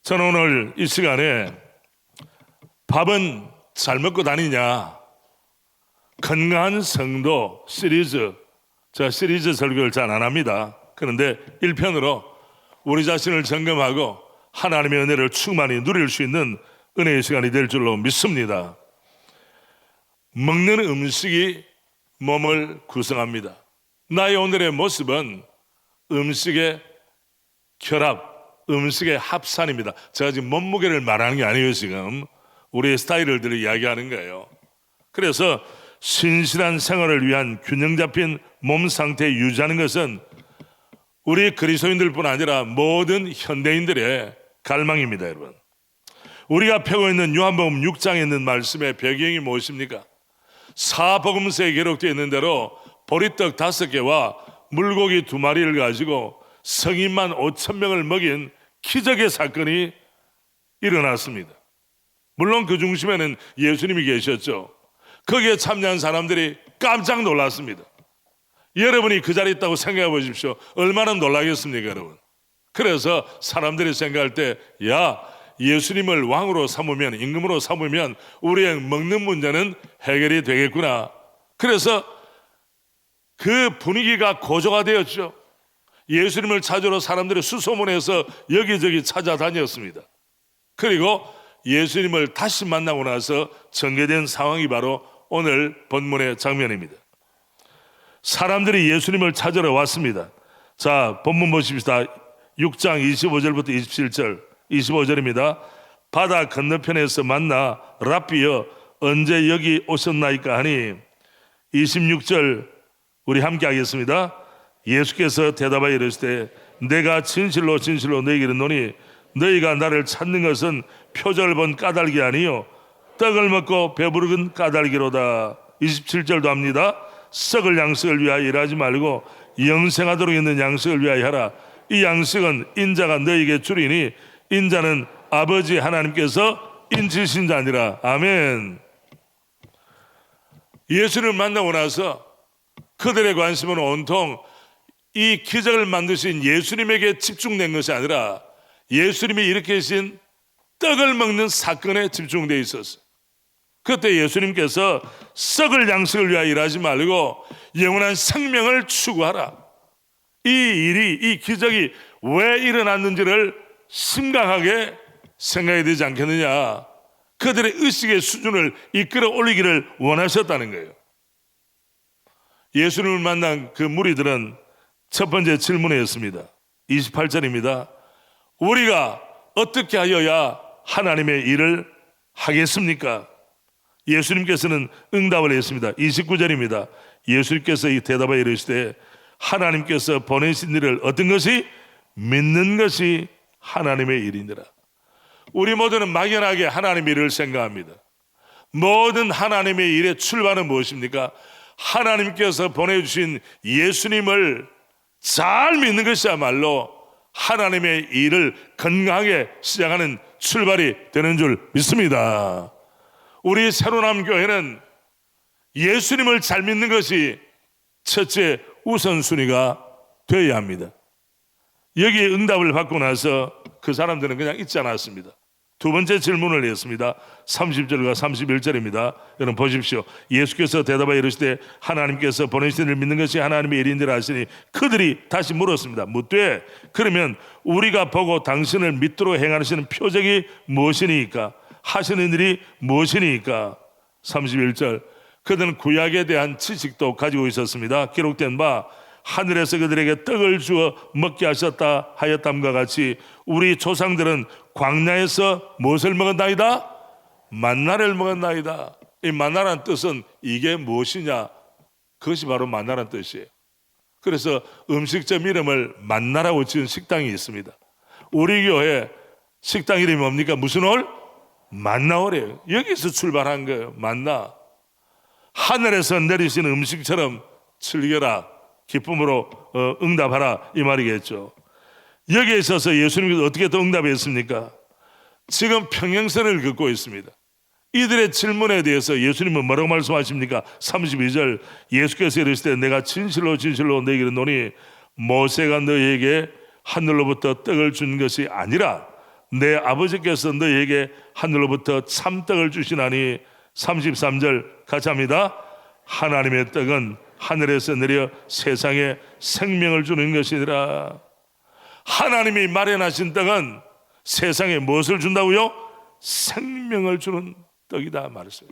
저는 오늘 이 시간에 밥은 잘 먹고 다니냐, 건강한 성도 시리즈, 제가 시리즈 설교를 잘 안 합니다. 그런데 1편으로 우리 자신을 점검하고 하나님의 은혜를 충만히 누릴 수 있는 은혜의 시간이 될 줄로 믿습니다. 먹는 음식이 몸을 구성합니다. 나의 오늘의 모습은 음식의 결합, 음식의 합산입니다. 제가 지금 몸무게를 말하는 게 아니에요. 지금 우리의 스타일을 이야기하는 거예요. 그래서 신실한 생활을 위한 균형 잡힌 몸 상태 유지하는 것은 우리 그리스도인들뿐 아니라 모든 현대인들의 갈망입니다. 여러분, 우리가 펴고 있는 요한복음 6장에 있는 말씀의 배경이 무엇입니까? 사복음서에 기록되어 있는 대로 보리떡 5개와 물고기 2마리를 가지고 성인만 5,000명을 먹인 기적의 사건이 일어났습니다. 물론 그 중심에는 예수님이 계셨죠. 거기에 참여한 사람들이 깜짝 놀랐습니다. 여러분이 그 자리에 있다고 생각해 보십시오. 얼마나 놀라겠습니까, 여러분? 그래서 사람들이 생각할 때, 야, 예수님을 왕으로 삼으면, 임금으로 삼으면 우리의 먹는 문제는 해결이 되겠구나. 그래서 그 분위기가 고조가 되었죠. 예수님을 찾으러 사람들이 수소문해서 여기저기 찾아다녔습니다. 그리고 예수님을 다시 만나고 나서 전개된 상황이 바로 오늘 본문의 장면입니다. 사람들이 예수님을 찾으러 왔습니다. 자, 본문 보십시다. 6장 25절부터 27절, 25절입니다. 바다 건너편에서 만나 랍비여 언제 여기 오셨나이까 하니, 26절 우리 함께 하겠습니다. 예수께서 대답하여 이르시되 내가 진실로 진실로 너희에게 이르노니 너희가 나를 찾는 것은 표적을 본 까닭이 아니요 떡을 먹고 배부르건 까닭이로다. 27절도 합니다. 썩을 양식을 위하여 일하지 말고 영생하도록 있는 양식을 위하여 하라. 이 양식은 인자가 너희에게 주리니 인자는 아버지 하나님께서 인치신 자니라. 아멘. 예수를 만나고 나서 그들의 관심은 온통 이 기적을 만드신 예수님에게 집중된 것이 아니라 예수님이 일으키신 떡을 먹는 사건에 집중되어 있었어요. 그때 예수님께서 썩을 양식을 위하여 일하지 말고 영원한 생명을 추구하라. 이 일이, 이 기적이 왜 일어났는지를 심각하게 생각해야 되지 않겠느냐. 그들의 의식의 수준을 이끌어 올리기를 원하셨다는 거예요. 예수님을 만난 그 무리들은 첫 번째 질문이었습니다. 28절입니다. 우리가 어떻게 하여야 하나님의 일을 하겠습니까? 예수님께서는 응답을 했습니다. 29절입니다. 예수님께서 이 대답에 이르시되 하나님께서 보내신 일을 어떤 것이? 믿는 것이 하나님의 일이니라. 우리 모두는 막연하게 하나님의 일을 생각합니다. 모든 하나님의 일의 출발은 무엇입니까? 하나님께서 보내주신 예수님을 잘 믿는 것이야말로 하나님의 일을 건강하게 시작하는 출발이 되는 줄 믿습니다. 우리 새로남 교회는 예수님을 잘 믿는 것이 첫째 우선순위가 되어야 합니다. 여기에 응답을 받고 나서 그 사람들은 그냥 잊지 않았습니다. 두 번째 질문을 했습니다. 30절과 31절입니다. 여러분 보십시오. 예수께서 대답하여 이르시되 하나님께서 보내신 이를 믿는 것이 하나님의 일인지라 하시니 그들이 다시 물었습니다. 묻되 그러면 우리가 보고 당신을 믿도록 행하시는 표적이 무엇이니까? 하시는 일이 무엇이니까? 31절 그들은 구약에 대한 지식도 가지고 있었습니다. 기록된 바 하늘에서 그들에게 떡을 주어 먹게 하셨다 하였담과 같이 우리 조상들은 광야에서 무엇을 먹었나이다? 만나를 먹었나이다. 이 만나라는 뜻은 이게 무엇이냐? 그것이 바로 만나라는 뜻이에요. 그래서 음식점 이름을 만나라고 지은 식당이 있습니다. 우리 교회 식당 이름이 뭡니까? 무슨 홀? 만나홀이에요. 여기서 출발한 거예요. 만나. 하늘에서 내리신 음식처럼 즐겨라. 기쁨으로 응답하라 이 말이겠죠. 여기에 있어서 예수님께서 어떻게 또 응답했습니까? 지금 평행선을 긋고 있습니다. 이들의 질문에 대해서 예수님은 뭐라고 말씀하십니까? 32절 예수께서 이르시되 내가 진실로 진실로 너희에게 이르노니 모세가 너희에게 하늘로부터 떡을 준 것이 아니라 내 아버지께서 너희에게 하늘로부터 참떡을 주시나니 33절 같이 합니다. 하나님의 떡은 하늘에서 내려 세상에 생명을 주는 것이니라. 하나님이 마련하신 떡은 세상에 무엇을 준다고요? 생명을 주는 떡이다 말했어요.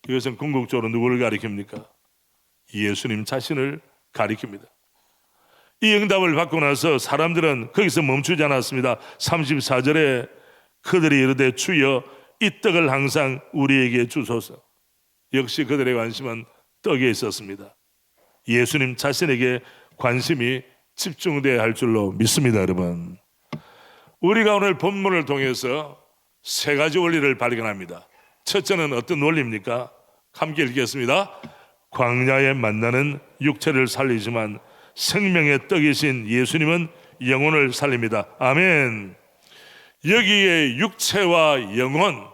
이것은 궁극적으로 누구를 가리킵니까? 예수님 자신을 가리킵니다. 이 응답을 받고 나서 사람들은 거기서 멈추지 않았습니다. 34절에 그들이 이르되 주여 이 떡을 항상 우리에게 주소서. 역시 그들의 관심은 떡에 있었습니다. 예수님 자신에게 관심이 집중돼야 할 줄로 믿습니다. 여러분, 우리가 오늘 본문을 통해서 세 가지 원리를 발견합니다. 첫째는 어떤 원리입니까? 함께 읽겠습니다. 광야에 만나는 육체를 살리지만 생명의 떡이신 예수님은 영혼을 살립니다. 아멘. 여기에 육체와 영혼,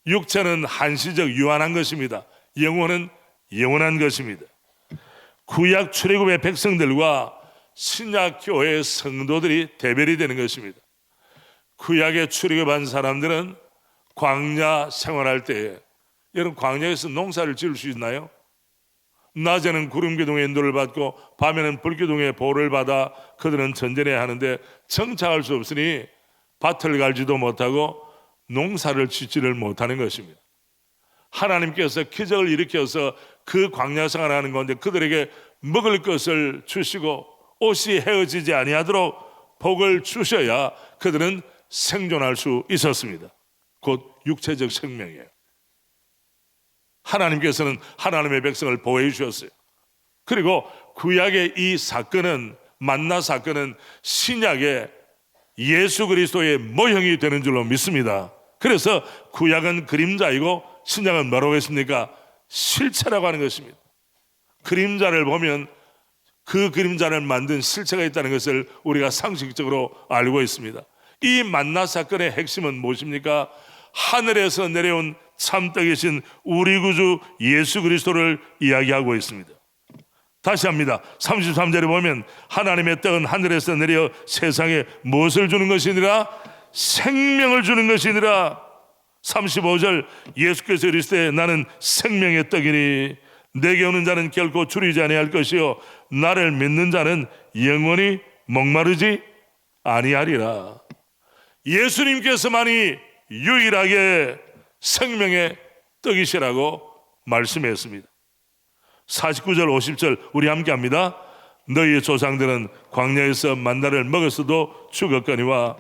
육체는 한시적 유한한 것입니다. 영혼은 영원한 것입니다. 구약 출애굽의 백성들과 신약 교회의 성도들이 대별이 되는 것입니다. 구약에 출애굽한 사람들은 광야 생활할 때에, 여러분 광야에서 농사를 지을 수 있나요? 낮에는 구름기둥의 인도를 받고 밤에는 불기둥의 보호를 받아 그들은 전전해야 하는데 정착할 수 없으니 밭을 갈지도 못하고 농사를 짓지를 못하는 것입니다. 하나님께서 기적을 일으켜서 그 광야 생활하는 가운데 그들에게 먹을 것을 주시고 옷이 헤어지지 아니하도록 복을 주셔야 그들은 생존할 수 있었습니다. 곧 육체적 생명이에요. 하나님께서는 하나님의 백성을 보호해 주셨어요. 그리고 구약의 이 사건은, 만나 사건은 신약의 예수 그리스도의 모형이 되는 줄로 믿습니다. 그래서 구약은 그림자이고 신약은 뭐라고 했습니까? 실체라고 하는 것입니다. 그림자를 보면 그 그림자를 만든 실체가 있다는 것을 우리가 상식적으로 알고 있습니다. 이 만나 사건의 핵심은 무엇입니까? 하늘에서 내려온 참떡이신 우리 구주 예수 그리스도를 이야기하고 있습니다. 다시 합니다. 33절에 보면 하나님의 떡은 하늘에서 내려 세상에 무엇을 주는 것이니라? 생명을 주는 것이니라. 35절 예수께서 이르시되 나는 생명의 떡이니 내게 오는 자는 결코 줄이지 아니할 것이요 나를 믿는 자는 영원히 목마르지 아니하리라. 예수님께서만이 유일하게 생명의 떡이시라고 말씀했습니다. 49절 50절 우리 함께 합니다. 너희의 조상들은 광야에서 만나를 먹었어도 죽었거니와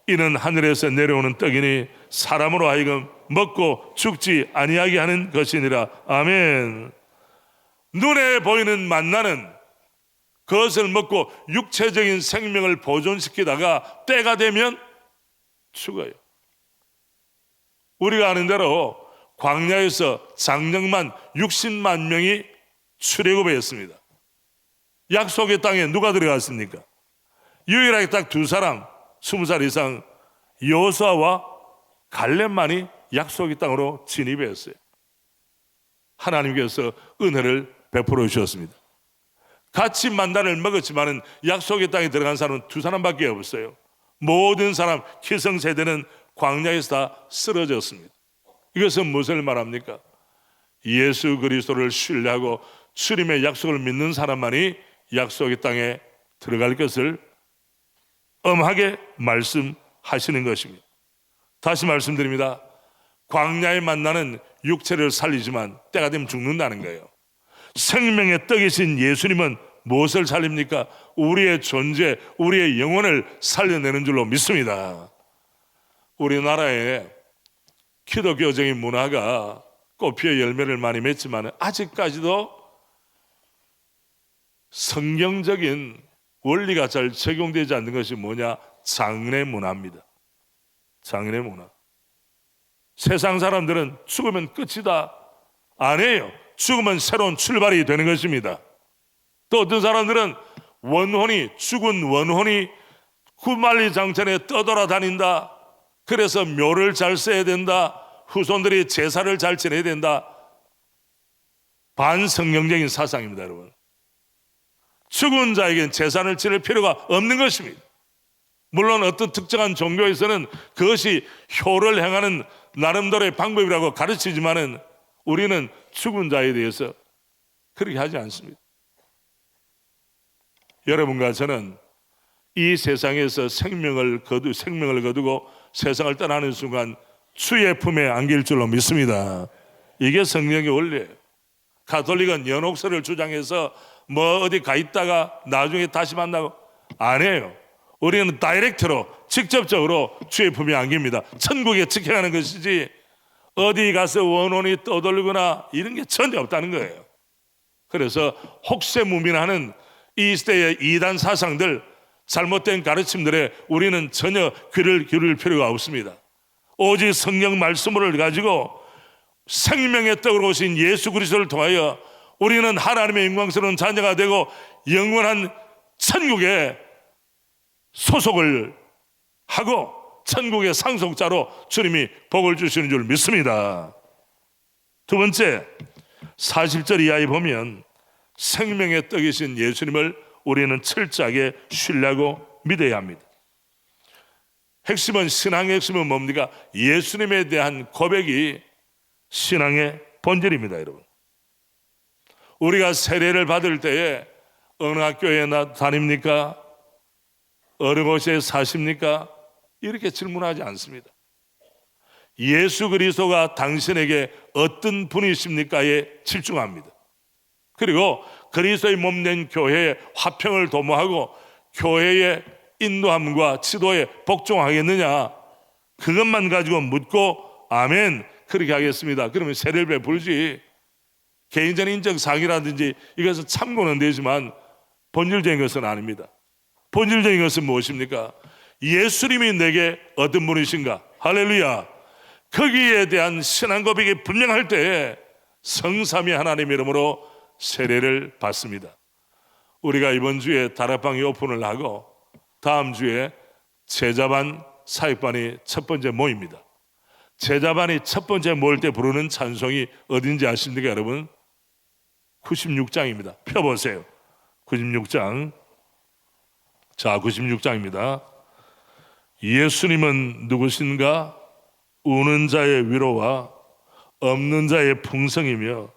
이는 하늘에서 내려오는 떡이니 사람으로 하여금 먹고 죽지 아니하게 하는 것이니라. 아멘. 눈에 보이는 만나는 그것을 먹고 육체적인 생명을 보존시키다가 때가 되면 죽어요. 우리가 아는 대로 광야에서 장정만 60만 명이 출애굽을 했습니다. 약속의 땅에 누가 들어갔습니까? 유일하게 딱 두 사람 20살 이상 여호수아와 갈렙만이 약속의 땅으로 진입했어요. 하나님께서 은혜를 베풀어 주셨습니다. 같이 만나를 먹었지만은 약속의 땅에 들어간 사람은 두 사람밖에 없어요. 모든 사람 기성세대는 광야에서 다 쓰러졌습니다. 이것은 무엇을 말합니까? 예수 그리스도를 신뢰하고 주님의 약속을 믿는 사람만이 약속의 땅에 들어갈 것을 엄하게 말씀하시는 것입니다. 다시 말씀드립니다. 광야의 만나는 육체를 살리지만 때가 되면 죽는다는 거예요. 생명의 떡이신 예수님은 무엇을 살립니까? 우리의 존재, 우리의 영혼을 살려내는 줄로 믿습니다. 우리나라에 기독교적인 문화가 꽃피어 열매를 많이 맺지만 아직까지도 성경적인 원리가 잘 적용되지 않는 것이 뭐냐? 장래 문화입니다. 장래 문화. 세상 사람들은 죽으면 끝이다. 아니에요. 죽으면 새로운 출발이 되는 것입니다. 또 어떤 사람들은 죽은 원혼이 구만리장천에 떠돌아다닌다. 그래서 묘를 잘 써야 된다. 후손들이 제사를 잘 지내야 된다. 반성경적인 사상입니다, 여러분. 죽은 자에게는 제사를 지낼 필요가 없는 것입니다. 물론 어떤 특정한 종교에서는 그것이 효를 행하는 나름대로의 방법이라고 가르치지만은 우리는 죽은 자에 대해서 그렇게 하지 않습니다. 여러분과 저는 이 세상에서 생명을 거두고 세상을 떠나는 순간 주의 품에 안길 줄로 믿습니다. 이게 성령의 원리예요. 가톨릭은 연옥설을 주장해서 뭐 어디 가 있다가 나중에 다시 만나고 안 해요. 우리는 다이렉트로 직접적으로 주의 품에 안깁니다. 천국에 직행하는 것이지 어디 가서 원혼이 떠돌거나 이런 게 전혀 없다는 거예요. 그래서 혹세무민하는 이 시대의 이단 사상들, 잘못된 가르침들에 우리는 전혀 귀를 기울일 필요가 없습니다. 오직 성령 말씀을 가지고 생명의 떡으로 오신 예수 그리스도를 통하여 우리는 하나님의 영광스러운 자녀가 되고 영원한 천국에 소속을 하고 천국의 상속자로 주님이 복을 주시는 줄 믿습니다. 두 번째, 40절 이하에 보면 생명의 떡이신 예수님을 우리는 철저하게 신뢰하고 믿어야 합니다. 핵심은, 신앙의 핵심은 뭡니까? 예수님에 대한 고백이 신앙의 본질입니다. 여러분, 우리가 세례를 받을 때에 어느 학교에 다닙니까? 어느 곳에 사십니까? 이렇게 질문하지 않습니다. 예수 그리스도가 당신에게 어떤 분이십니까에 집중합니다. 그리고 그리스도의 몸된 교회의 화평을 도모하고 교회의 인도함과 지도에 복종하겠느냐, 그것만 가지고 묻고 아멘 그렇게 하겠습니다. 그러면 세례를 베풀지. 개인적인 인적 사항이라든지 이것은 참고는 되지만 본질적인 것은 아닙니다. 본질적인 것은 무엇입니까? 예수님이 내게 어떤 분이신가? 할렐루야. 거기에 대한 신앙 고백이 분명할 때에 성삼위 하나님 이름으로 세례를 받습니다. 우리가 이번 주에 다락방이 오픈을 하고 다음 주에 제자반 사역반이 첫 번째 모입니다. 제자반이 첫 번째 모일 때 부르는 찬송이 어딘지 아십니까 여러분? 96장입니다. 펴보세요. 96장. 자, 96장입니다. 예수님은 누구신가? 우는 자의 위로와 없는 자의 풍성이며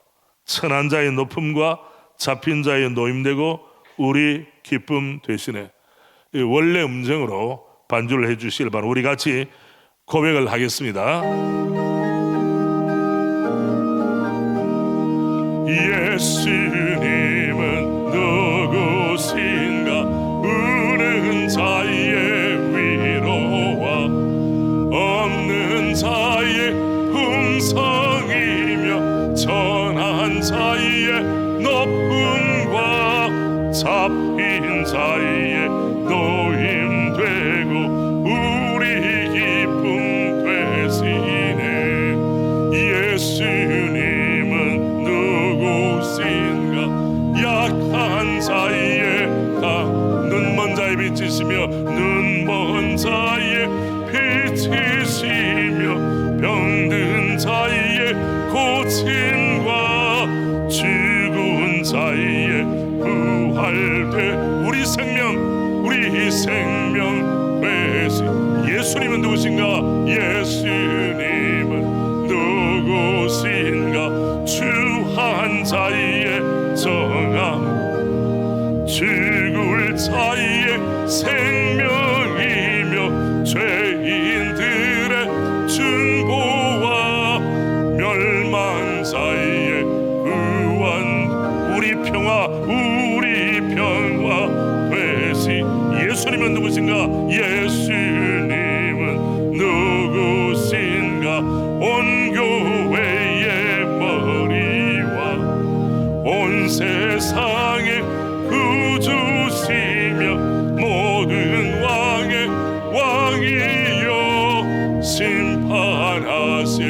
천한 자의 높음과 잡힌 자의 노임되고 우리 기쁨 되시네. 원래 음정으로 반주를 해 주시길 바랍니다. 우리 같이 고백을 하겠습니다. 예수님은 누구신가? 우는 자의 위로와 없는 자의 풍성이며 천한 자의 높음과 잡힌 자의 노임되고 우리 기쁨 되시네. 예수님은 누구신가? 약한 자의 눈먼 자의 빛이시며 눈먼 자의 빛이시며 병든 자의 고침과 죽은 자의 부활되 우리 생명 되시. 예수님은 누구신가? 예수님은 누구신가? 주한 자의 정함 죽을 자의 생명이며 죄인들의 중보와 멸망 자의 구원 우리 평화 되시. 예수님은 누구신가? 예수님은 누구신가? 온 교회의 머리와 온 세상의 구주시며 모든 왕의 왕이여 심판하실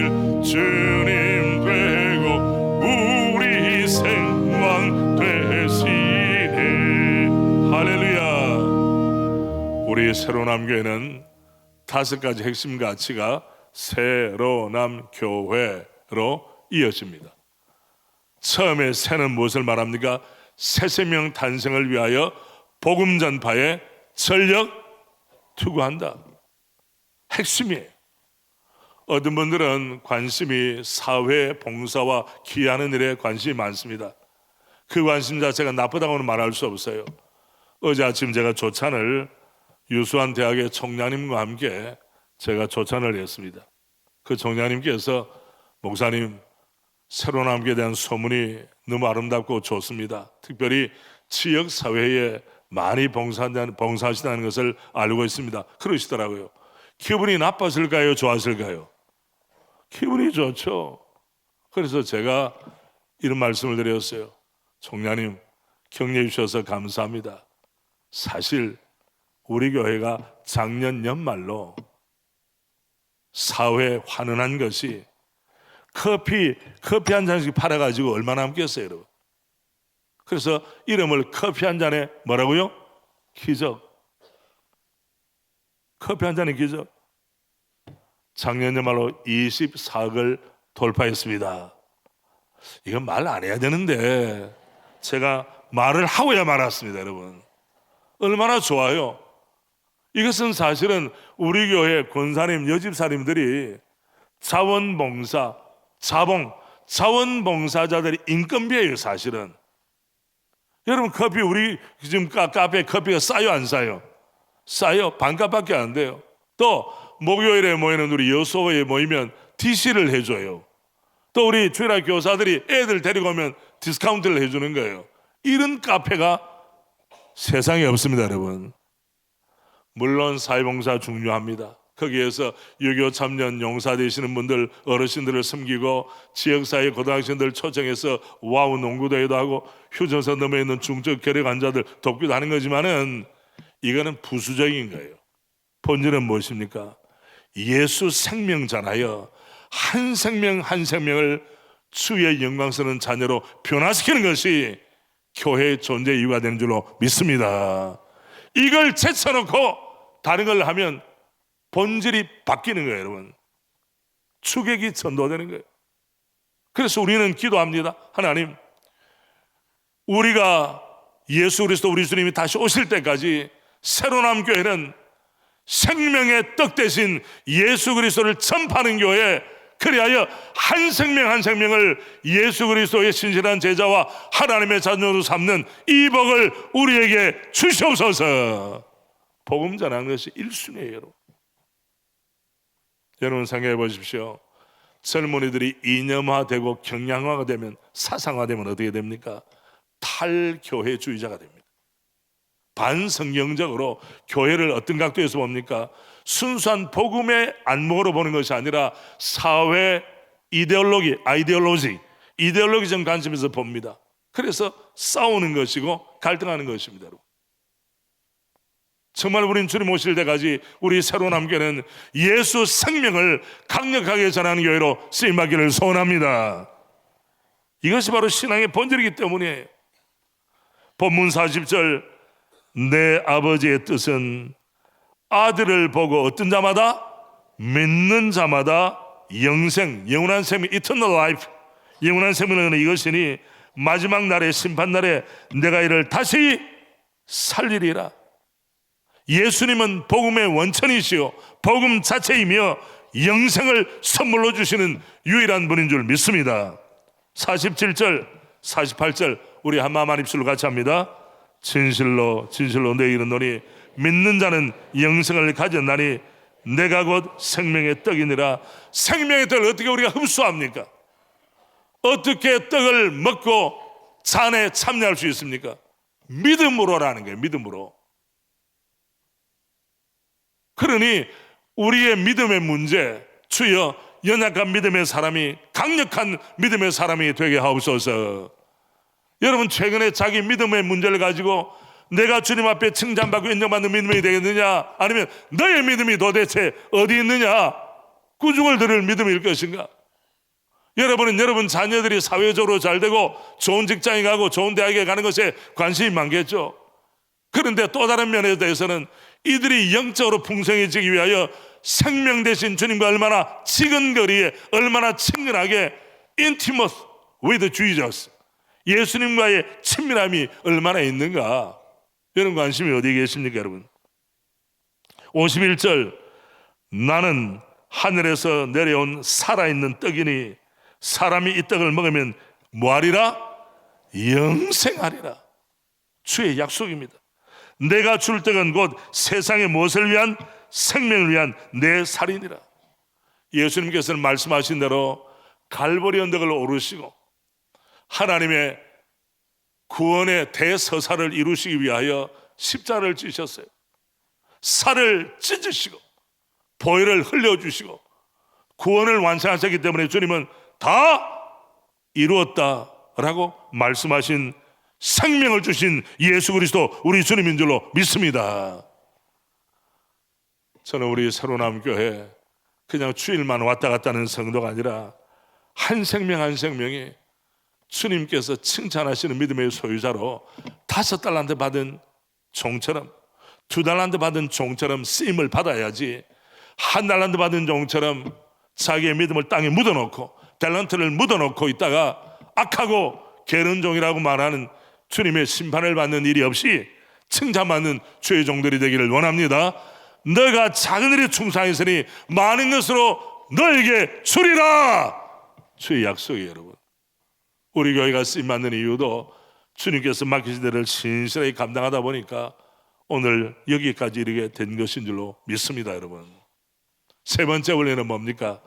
주님 되고 우리 생왕 되시네. 할렐루야. 우리 새로남교회는 5가지 핵심 가치가 새로남교회로 이어집니다. 처음에 새는 무엇을 말합니까? 새 생명 탄생을 위하여 복음 전파에 전력 투구한다. 핵심이에요. 어떤 분들은 관심이 사회 봉사와 기여하는 일에 관심이 많습니다. 그 관심 자체가 나쁘다고는 말할 수 없어요. 어제 아침 제가 조찬을 유수한 대학의 총장님과 함께 제가 조찬을 했습니다. 그 총장님께서 목사님, 새로운 함께 대한 소문이 너무 아름답고 좋습니다. 특별히 지역사회에 많이 봉사하시다는 것을 알고 있습니다. 그러시더라고요. 기분이 나빴을까요? 좋았을까요? 기분이 좋죠. 그래서 제가 이런 말씀을 드렸어요. 총장님, 격려해 주셔서 감사합니다. 사실 우리 교회가 작년 연말로 사회에 환원한 것이 커피 한 잔씩 팔아가지고 얼마나 남겠어요, 여러분. 그래서 이름을 커피 한 잔에 뭐라고요? 기적. 커피 한 잔의 기적. 작년 연말로 24억을 돌파했습니다. 이건 말 안 해야 되는데 제가 말을 하고야 말았습니다, 여러분. 얼마나 좋아요. 이것은 사실은 우리 교회 권사님, 여집사님들이 자원봉사, 자원봉사자들의 인건비예요, 사실은. 여러분, 커피, 우리 지금 카페에 커피가 싸요, 안 싸요? 싸요. 반값밖에 안 돼요. 또 목요일에 모이는 우리 여소에 모이면 DC를 해줘요. 또 우리 주일학 교사들이 애들 데리고 오면 디스카운트를 해주는 거예요. 이런 카페가 세상에 없습니다, 여러분. 물론 사회봉사 중요합니다. 거기에서 유교 참년 용사 되시는 분들, 어르신들을 섬기고 지역사회 고등학생들 초청해서 와우 농구대회도 하고 휴전선 넘어 있는 중증 결핵 환자들 돕기도 하는 거지만은 이거는 부수적인 거예요. 본질은 무엇입니까? 예수 생명잖아요. 한 생명 한 생명을 주의 영광스러운 자녀로 변화시키는 것이 교회의 존재 이유가 되는 줄로 믿습니다. 이걸 제쳐놓고 다른 걸 하면 본질이 바뀌는 거예요, 여러분. 추격이 전도되는 거예요. 그래서 우리는 기도합니다. 하나님, 우리가 예수 그리스도 우리 주님이 다시 오실 때까지 새로남 교회는 생명의 떡 대신 예수 그리스도를 전파하는 교회, 그리하여 한 생명 한 생명을 예수 그리스도의 신실한 제자와 하나님의 자녀로 삼는 이 복을 우리에게 주시옵소서. 복음 전하는 것이 1순위예요, 여러분. 여러분 생각해 보십시오. 젊은이들이 이념화되고 경향화가 되면, 사상화되면 어떻게 됩니까? 탈교회주의자가 됩니다. 반성경적으로 교회를 어떤 각도에서 봅니까? 순수한 복음의 안목으로 보는 것이 아니라 사회 이데올로기적 관점에서 봅니다. 그래서 싸우는 것이고 갈등하는 것입니다, 여러분. 정말 우린 주님 오실 때까지 우리 새로운 함께는 예수 생명을 강력하게 전하는 교회로 쓰임받기를 소원합니다. 이것이 바로 신앙의 본질이기 때문이에요. 본문 40절, 내 아버지의 뜻은 아들을 보고 어떤 자마다, 믿는 자마다 영원한 생명, eternal life, 영원한 생명은 이것이니 마지막 날에, 심판날에 내가 이를 다시 살리리라. 예수님은 복음의 원천이시요 복음 자체이며 영생을 선물로 주시는 유일한 분인 줄 믿습니다. 47절 48절 우리 한마음 한 입술로 같이 합니다. 진실로 내게 이르노니 믿는 자는 영생을 가졌나니 내가 곧 생명의 떡이니라. 생명의 떡을 어떻게 우리가 흡수합니까? 어떻게 떡을 먹고 잔에 참여할 수 있습니까? 믿음으로라는 거예요. 믿음으로. 그러니 우리의 믿음의 문제, 주여 연약한 믿음의 사람이 강력한 믿음의 사람이 되게 하옵소서. 여러분, 최근에 자기 믿음의 문제를 가지고 내가 주님 앞에 칭찬받고 인정받는 믿음이 되겠느냐, 아니면 너의 믿음이 도대체 어디 있느냐, 꾸중을 들을 믿음일 것인가? 여러분은 여러분 자녀들이 사회적으로 잘 되고 좋은 직장에 가고 좋은 대학에 가는 것에 관심이 많겠죠. 그런데 또 다른 면에 대해서는 이들이 영적으로 풍성해지기 위하여 생명 대신 주님과 얼마나 지근 거리에, 얼마나 친근하게 intimate with Jesus, 예수님과의 친밀함이 얼마나 있는가. 이런 관심이 어디에 계십니까, 여러분? 51절 나는 하늘에서 내려온 살아있는 떡이니 사람이 이 떡을 먹으면 뭐하리라? 영생하리라. 주의 약속입니다. 내가 줄 떡은 곧 세상의 무엇을 위한? 생명을 위한 내 살이니라. 예수님께서는 말씀하신 대로 갈보리 언덕을 오르시고 하나님의 구원의 대서사를 이루시기 위하여 십자가를 지셨어요. 살을 찢으시고 보혈을 흘려주시고 구원을 완성하셨기 때문에 주님은 다 이루었다라고 말씀하신 생명을 주신 예수 그리스도 우리 주님인 줄로 믿습니다. 저는 우리 새로남 교회 그냥 주일만 왔다 갔다 하는 성도가 아니라 한 생명 한 생명이 주님께서 칭찬하시는 믿음의 소유자로 5달란트 받은 종처럼 2달란트 받은 종처럼 쓰임을 받아야지 1달란트 받은 종처럼 자기의 믿음을 땅에 묻어놓고 달란트를 묻어놓고 있다가 악하고 게으른 종이라고 말하는 주님의 심판을 받는 일이 없이 칭찬받는 주의 종들이 되기를 원합니다. 너가 작은 일에 충성했으니 많은 것으로 너에게 주리라. 주의 약속이에요. 여러분, 우리 교회가 쓰임받는 이유도 주님께서 맡기신 대를 신실하게 감당하다 보니까 오늘 여기까지 이르게 된 것인 줄로 믿습니다. 여러분, 세 번째 원리는 뭡니까?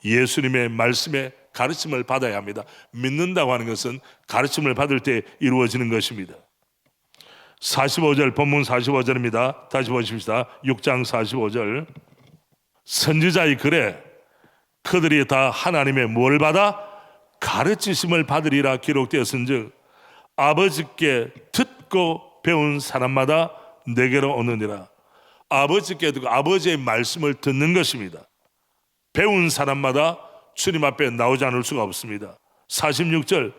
예수님의 말씀에 가르침을 받아야 합니다. 믿는다고 하는 것은 가르침을 받을 때 이루어지는 것입니다. 45절, 본문 45절입니다. 다시 보십시다. 6장 45절. 선지자의 글에 그들이 다 하나님의 뭘 받아? 가르치심을 받으리라 기록되었은즉 아버지께 듣고 배운 사람마다 내게로 오느니라. 아버지께 듣고 아버지의 말씀을 듣는 것입니다. 배운 사람마다 주님 앞에 나오지 않을 수가 없습니다. 46절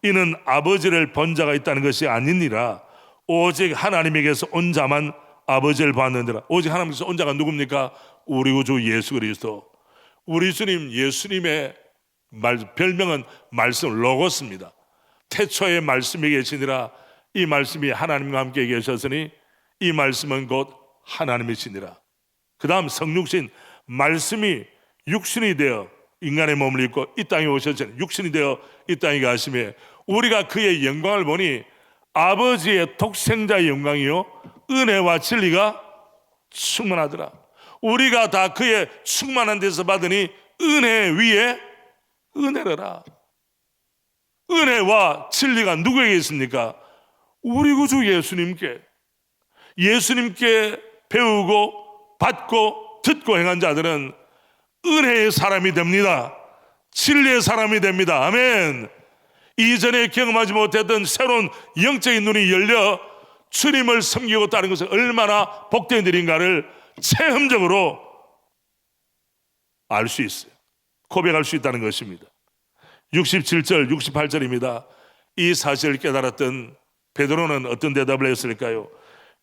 이는 아버지를 본 자가 있다는 것이 아니니라 오직 하나님에게서 온 자만 아버지를 봤느니라. 오직 하나님께서 온 자가 누굽니까? 우리 구주 예수 그리스도. 우리 주님 예수님의 별명은 말씀 로고스입니다. 태초에 말씀이 계시니라. 이 말씀이 하나님과 함께 계셨으니 이 말씀은 곧 하나님이시니라. 그 다음 성육신 말씀이 육신이 되어 인간의 몸을 입고 이 땅에 오셨잖아요. 육신이 되어 이 땅에 가심에 우리가 그의 영광을 보니 아버지의 독생자의 영광이요 은혜와 진리가 충만하더라. 우리가 다 그의 충만한 데서 받으니 은혜 위에 은혜라. 은혜와 진리가 누구에게 있습니까? 우리 구주 예수님께. 예수님께 배우고 받고 듣고 행한 자들은 은혜의 사람이 됩니다. 진리의 사람이 됩니다. 아멘. 이전에 경험하지 못했던 새로운 영적인 눈이 열려 주님을 섬기고 따르는 것은 얼마나 복된 일인가를 체험적으로 알 수 있어요. 고백할 수 있다는 것입니다. 67절 68절입니다. 이 사실을 깨달았던 베드로는 어떤 대답을 했을까요?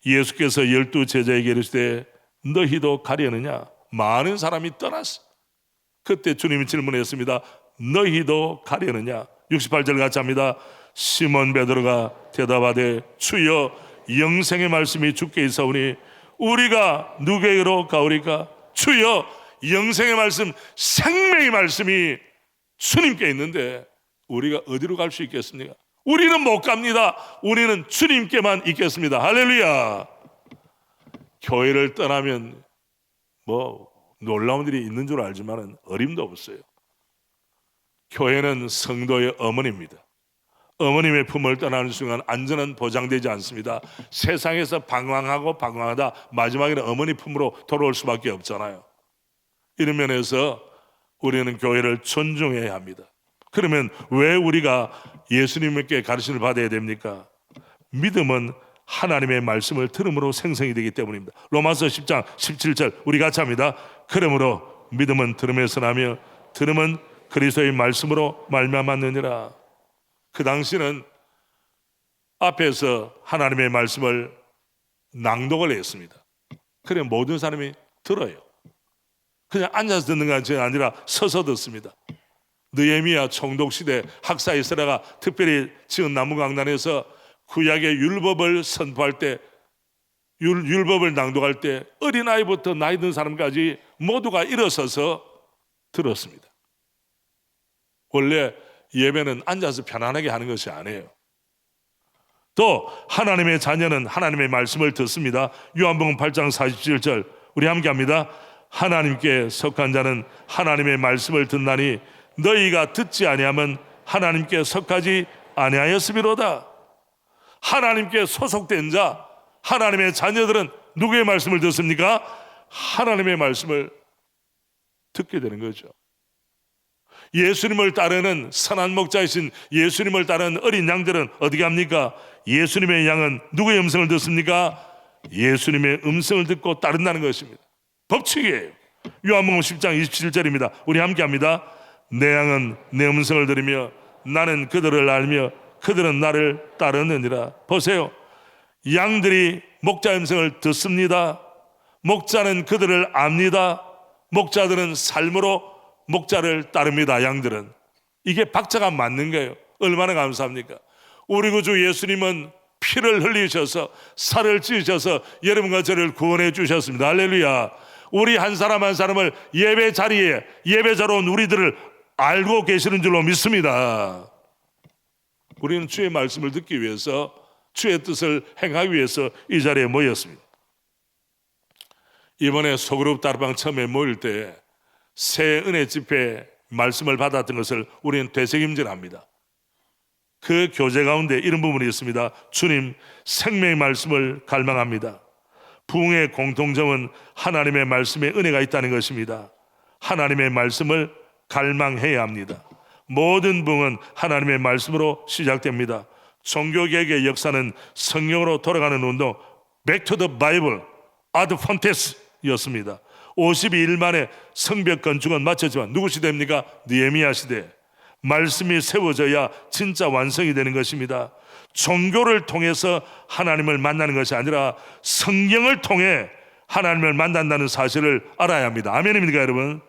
예수께서 12 제자에게 이르시되 너희도 가려느냐? 많은 사람이 떠났어. 그때 주님이 질문했습니다. 너희도 가려느냐? 68절 같이 합니다. 시몬 베드로가 대답하되 주여 영생의 말씀이 주께 있사오니 우리가 누구에게로 가오리까? 주여 영생의 말씀 생명의 말씀이 주님께 있는데 우리가 어디로 갈 수 있겠습니까? 우리는 못 갑니다. 우리는 주님께만 있겠습니다. 할렐루야. 교회를 떠나면 뭐 놀라운 일이 있는 줄 알지만 어림도 없어요. 교회는 성도의 어머니입니다. 어머님의 품을 떠나는 순간 안전은 보장되지 않습니다. 세상에서 방황하고 방황하다 마지막에는 어머니 품으로 돌아올 수밖에 없잖아요. 이런 면에서 우리는 교회를 존중해야 합니다. 그러면 왜 우리가 예수님께 가르침을 받아야 됩니까? 믿음은 하나님의 말씀을 들음으로 생성이 되기 때문입니다. 로마서 10장 17절 우리 같이 합니다. 그러므로 믿음은 들음에서 나며 들음은 그리스도의 말씀으로 말미암았느니라. 그 당시는 앞에서 하나님의 말씀을 낭독을 했습니다. 그래 모든 사람이 들어요. 그냥 앉아서 듣는 것이 아니라 서서 듣습니다. 느헤미야 총독시대 학사 이스라가 특별히 지은 나무강단에서 구약의 율법을 선포할 때 율법을 낭독할 때 어린아이부터 나이 든 사람까지 모두가 일어서서 들었습니다. 원래 예배는 앉아서 편안하게 하는 것이 아니에요. 또 하나님의 자녀는 하나님의 말씀을 듣습니다. 요한복음 8장 47절 우리 함께 합니다. 하나님께 속한 자는 하나님의 말씀을 듣나니 너희가 듣지 아니하면 하나님께 속하지 아니하였음이로다. 하나님께 소속된 자, 하나님의 자녀들은 누구의 말씀을 듣습니까? 하나님의 말씀을 듣게 되는 거죠. 예수님을 따르는 선한 목자이신 예수님을 따르는 어린 양들은 어디게 합니까? 예수님의 양은 누구의 음성을 듣습니까? 예수님의 음성을 듣고 따른다는 것입니다. 법칙이에요. 요한복음 10장 27절입니다. 우리 함께 합니다. 내 양은 내 음성을 들으며 나는 그들을 알며 그들은 나를 따르느니라. 보세요. 양들이 목자 음성을 듣습니다. 목자는 그들을 압니다. 목자들은 삶으로 목자를 따릅니다. 양들은. 이게 박자가 맞는 거예요. 얼마나 감사합니까? 우리 구주 예수님은 피를 흘리셔서 살을 찌으셔서 여러분과 저를 구원해 주셨습니다. 할렐루야. 우리 한 사람 한 사람을 예배 자리에 예배자로 온 우리들을 알고 계시는 줄로 믿습니다. 우리는 주의 말씀을 듣기 위해서 주의 뜻을 행하기 위해서 이 자리에 모였습니다. 이번에 소그룹 다락방 처음에 모일 때 새 은혜 집회 말씀을 받았던 것을 우리는 되새김질합니다. 그 교제 가운데 이런 부분이 있습니다. 주님, 생명의 말씀을 갈망합니다. 부흥의 공통점은 하나님의 말씀에 은혜가 있다는 것입니다. 하나님의 말씀을 갈망해야 합니다. 모든 부흥은 하나님의 말씀으로 시작됩니다. 종교개혁의 역사는 성경으로 돌아가는 운동, Back to the Bible, Ad Fontes 였습니다. 52일 만에 성벽 건축은 마쳤지만 누구 시대입니까? 느헤미야 시대. 말씀이 세워져야 진짜 완성이 되는 것입니다. 종교를 통해서 하나님을 만나는 것이 아니라 성경을 통해 하나님을 만난다는 사실을 알아야 합니다. 아멘입니까 여러분?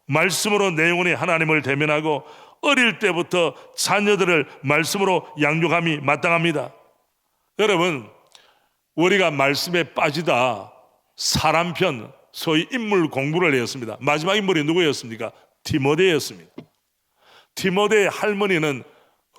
말씀으로 내 영혼이 하나님을 대면하고 어릴 때부터 자녀들을 말씀으로 양육함이 마땅합니다. 여러분, 우리가 말씀에 빠지다 사람 편, 소위 인물 공부를 했습니다. 마지막 인물이 누구였습니까? 디모데였습니다. 디모데의 할머니는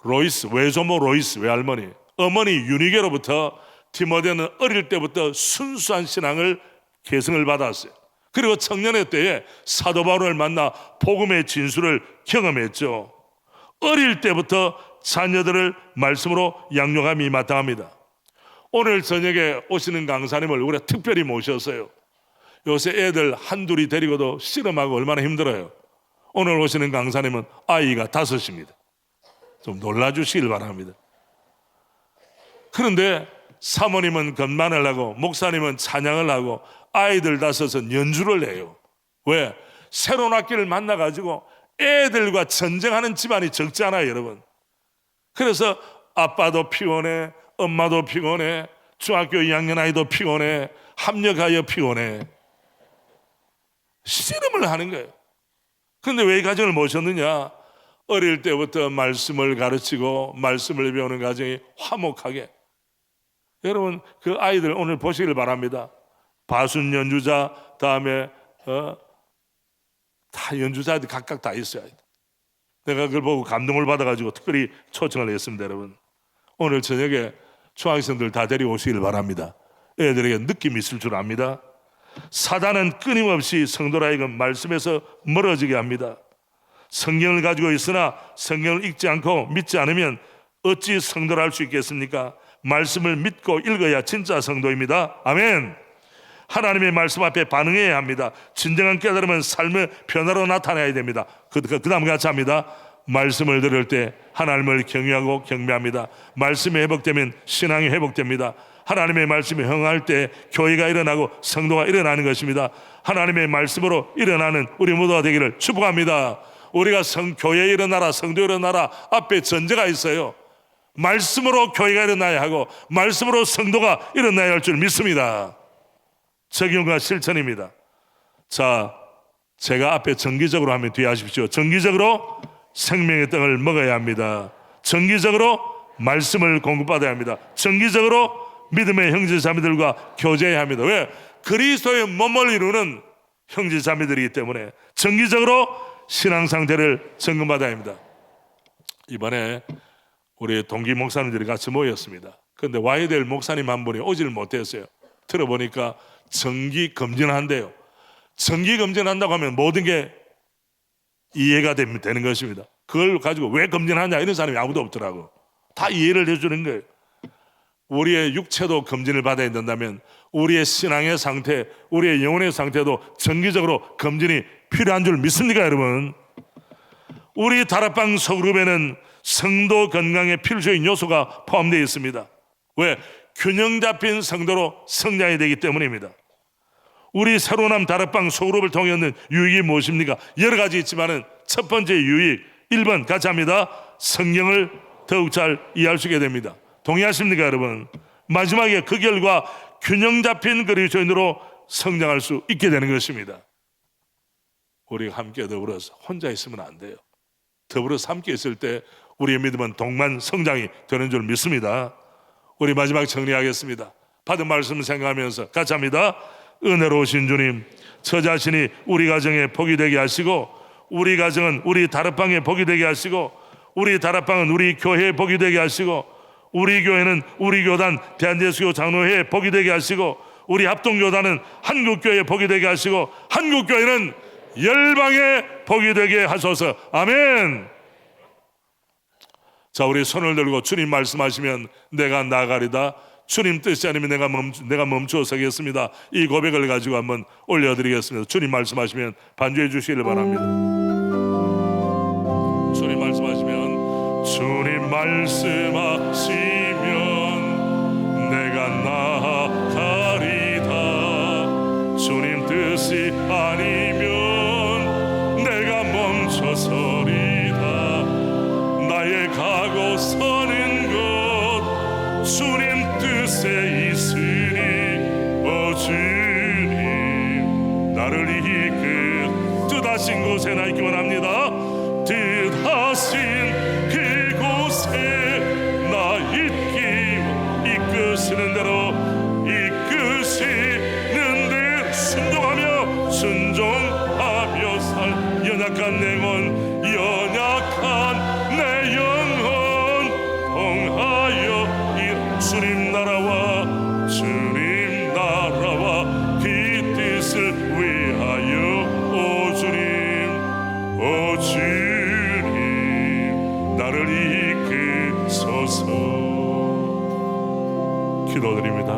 로이스, 외조모 로이스 외할머니, 어머니 유니게로부터 디모데는 어릴 때부터 순수한 신앙을 계승을 받았어요. 그리고 청년의 때에 사도 바울을 만나 복음의 진수를 경험했죠. 어릴 때부터 자녀들을 말씀으로 양육함이 마땅합니다. 오늘 저녁에 오시는 강사님을 우리가 특별히 모셨어요. 요새 애들 한둘이 데리고도 씨름하고 얼마나 힘들어요. 오늘 오시는 강사님은 아이가 5입니다. 좀 놀라주시길 바랍니다. 그런데 사모님은 건만을 하고 목사님은 찬양을 하고 아이들 5은 연주를 해요. 왜? 새로운 악기를 만나가지고 애들과 전쟁하는 집안이 적지 않아요 여러분. 그래서 아빠도 피곤해, 엄마도 피곤해, 중학교 2학년 아이도 피곤해, 합력하여 피곤해. 씨름을 하는 거예요. 그런데 왜 이 가정을 모셨느냐? 어릴 때부터 말씀을 가르치고 말씀을 배우는 가정이 화목하게. 여러분 그 아이들 오늘 보시길 바랍니다. 바순 연주자, 다음에 다 연주자들 각각 다 있어요. 내가 그걸 보고 감동을 받아가지고 특별히 초청을 했습니다. 여러분 오늘 저녁에 중학생들 다 데려오시길 바랍니다. 애들에게 느낌이 있을 줄 압니다. 사단은 끊임없이 성도라 하여금 말씀에서 멀어지게 합니다. 성경을 가지고 있으나 성경을 읽지 않고 믿지 않으면 어찌 성도라 할 수 있겠습니까? 말씀을 믿고 읽어야 진짜 성도입니다. 아멘. 하나님의 말씀 앞에 반응해야 합니다. 진정한 깨달음은 삶의 변화로 나타나야 됩니다. 그 다음 같이 합니다. 말씀을 들을 때 하나님을 경외하고 경배합니다. 말씀이 회복되면 신앙이 회복됩니다. 하나님의 말씀이 흥할 때 교회가 일어나고 성도가 일어나는 것입니다. 하나님의 말씀으로 일어나는 우리 모두가 되기를 축복합니다. 우리가 교회에 일어나라, 성도에 일어나라 앞에 전제가 있어요. 말씀으로 교회가 일어나야 하고 말씀으로 성도가 일어나야 할 줄 믿습니다. 적용과 실천입니다. 자, 제가 앞에 정기적으로 하면 뒤에 하십시오. 정기적으로 생명의 떡을 먹어야 합니다. 정기적으로 말씀을 공급받아야 합니다. 정기적으로 믿음의 형제자매들과 교제해야 합니다. 왜? 그리스도의 몸을 이루는 형제자매들이기 때문에 정기적으로 신앙 상태를 점검받아야 합니다. 이번에 우리 동기 목사님들이 같이 모였습니다. 그런데 와야 될 목사님 한 분이 오지를 못했어요. 들어보니까 정기 검진한대요. 정기 검진한다고 하면 모든 게 이해가 되는 것입니다. 그걸 가지고 왜 검진하냐 이런 사람이 아무도 없더라고. 다 이해를 해주는 거예요. 우리의 육체도 검진을 받아야 된다면 우리의 신앙의 상태, 우리의 영혼의 상태도 정기적으로 검진이 필요한 줄 믿습니까, 여러분? 우리 다락방 소그룹에는 성도 건강에 필수적인 요소가 포함되어 있습니다. 왜? 균형 잡힌 성도로 성장해야 되기 때문입니다. 우리 새로남 다락방 소그룹을 통해 얻는 유익이 무엇입니까? 여러 가지 있지만은 첫 번째 유익 1번 같이 합니다. 성경을 더욱 잘 이해할 수 있게 됩니다. 동의하십니까, 여러분? 마지막에 그 결과 균형 잡힌 그리스도인으로 성장할 수 있게 되는 것입니다. 우리가 함께 더불어서 혼자 있으면 안 돼요. 더불어서 함께 있을 때 우리의 믿음은 동만 성장이 되는 줄 믿습니다. 우리 마지막 정리하겠습니다. 받은 말씀 생각하면서 같이 합니다. 은혜로우신 주님, 저 자신이 우리 가정에 복이 되게 하시고, 우리 가정은 우리 다락방에 복이 되게 하시고, 우리 다락방은 우리 교회에 복이 되게 하시고, 우리 교회는 우리 교단 대한제수교 장로회에 복이 되게 하시고, 우리 합동교단은 한국교회에 복이 되게 하시고, 한국교회는 열방에 복이 되게 하소서. 아멘. 자, 우리 손을 들고 주님 말씀하시면 내가 나가리다. 주님 뜻이 아니면 내가 멈추어 서겠습니다. 이 고백을 가지고 한번 올려드리겠습니다. 주님 말씀하시면 반주해 주시길 바랍니다. 주님 말씀하시면, 주님 말씀하시면 내가 나가리다. 주님 뜻이 아니면 내가 멈춰서리다. 나의 가고 서는 것 주님 뜻에 있으니, 오 주님 나를 이끌 뜻하신 곳에 나 있기 원합니다. 뜻하신 그곳에 나 있기, 이끄시는 대로 이끄시는 대로 순종하며 살 연약한 내 영혼, 연약한 내 영혼 통하여 주님 나라와 그 뜻을 위하여, 오 주님 나를 이끄소서. 기도드립니다.